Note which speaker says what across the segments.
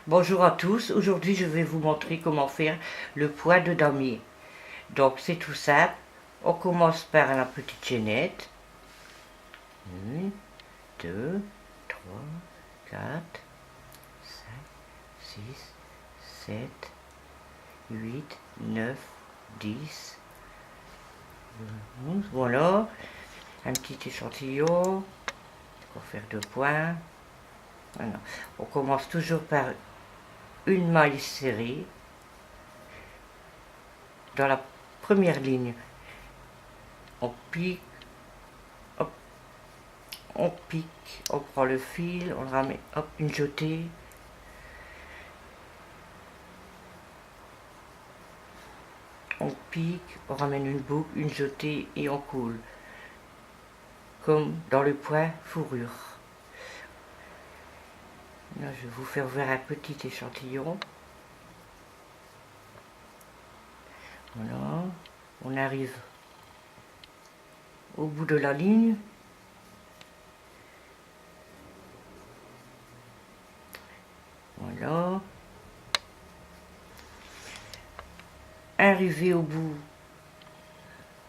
Speaker 1: Bonjour à tous, aujourd'hui je vais vous montrer comment faire le point de damier. Donc c'est tout simple, on commence par la petite chaînette. 1, 2, 3, 4, 5, 6, 7, 8, 9, 10, 11, voilà, un petit échantillon pour faire 2 points. Voilà. On commence toujours par une maille serrée dans la première ligne. On pique, hop, on pique, on prend le fil, on le ramène, hop, une jetée. On pique, on ramène une boucle, une jetée et on coule. Comme dans le point fourrure. Là, je vais vous faire voir un petit échantillon. Voilà, on arrive au bout de la ligne. Voilà. Arrivé au bout,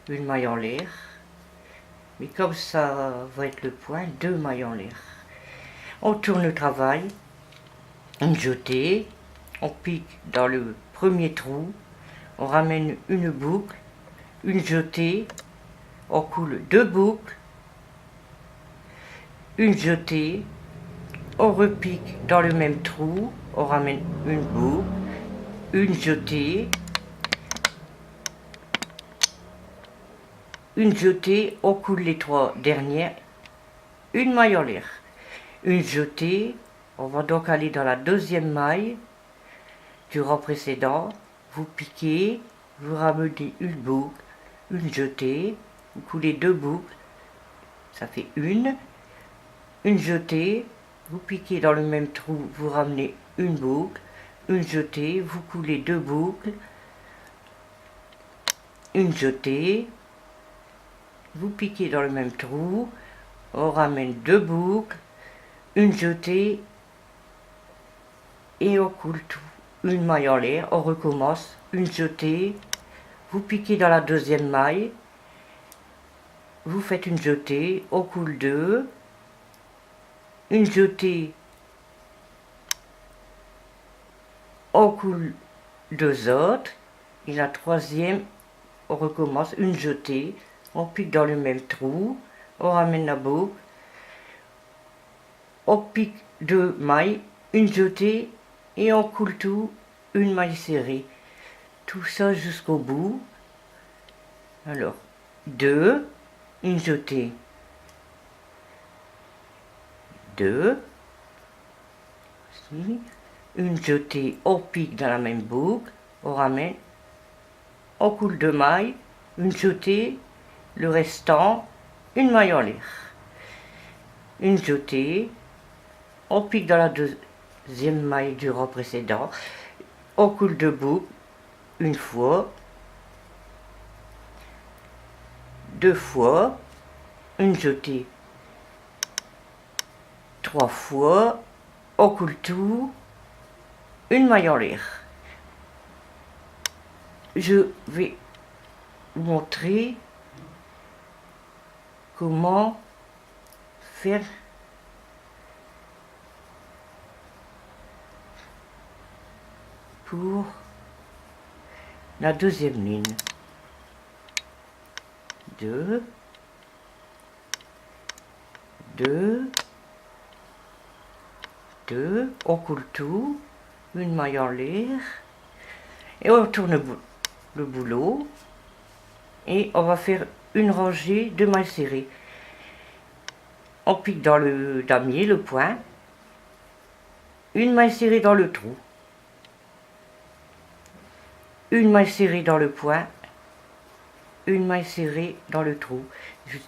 Speaker 1: une maille en l'air. Mais comme ça va être le point, 2 mailles en l'air. On tourne le travail, une jetée, on pique dans le premier trou, on ramène une boucle, une jetée, on coule 2 boucles, une jetée, on repique dans le même trou, on ramène une boucle, une jetée, on coule les 3 dernières, une maille en l'air, une jetée. On va donc aller dans la deuxième maille du rang précédent, vous piquez, vous ramenez une boucle, une jetée, vous coulez 2 boucles, ça fait une jetée, vous piquez dans le même trou, vous ramenez une boucle, une jetée, vous coulez 2 boucles, une jetée, vous piquez dans le même trou, on ramène 2 boucles, une jetée et on coule tout. Une maille en l'air, on recommence, une jetée, vous piquez dans la deuxième maille, vous faites une jetée, on coule 2, une jetée, on coule 2 autres, et la troisième, on recommence, une jetée, on pique dans le même trou, on ramène la boucle, on pique 2 mailles, une jetée, et on coule tout, une maille serrée. Tout ça jusqu'au bout. Alors, 2, une jetée, 2, une jetée, on pique dans la même boucle, on ramène, on coule 2 mailles, une jetée, le restant, une maille en l'air, une jetée, on pique dans la deuxième maille du rang précédent, on coule 2 boucles, une fois, 2 fois, une jetée, 3 fois, on coule tout, une maille en l'air. Je vais vous montrer comment faire pour la deuxième ligne. 2, 2, 2, on coule tout, une maille en l'air, et on tourne le boulot, et on va faire une rangée de mailles serrées. On pique dans le damier, le point, une maille serrée dans le trou, une maille serrée dans le point, une maille serrée dans le trou.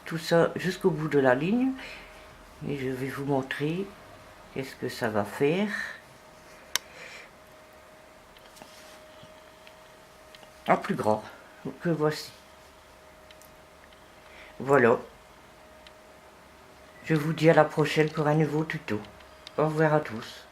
Speaker 1: Tout ça jusqu'au bout de la ligne, et je vais vous montrer qu'est-ce que ça va faire. En plus grand que voici. Voilà. Je vous dis à la prochaine pour un nouveau tuto. Au revoir à tous.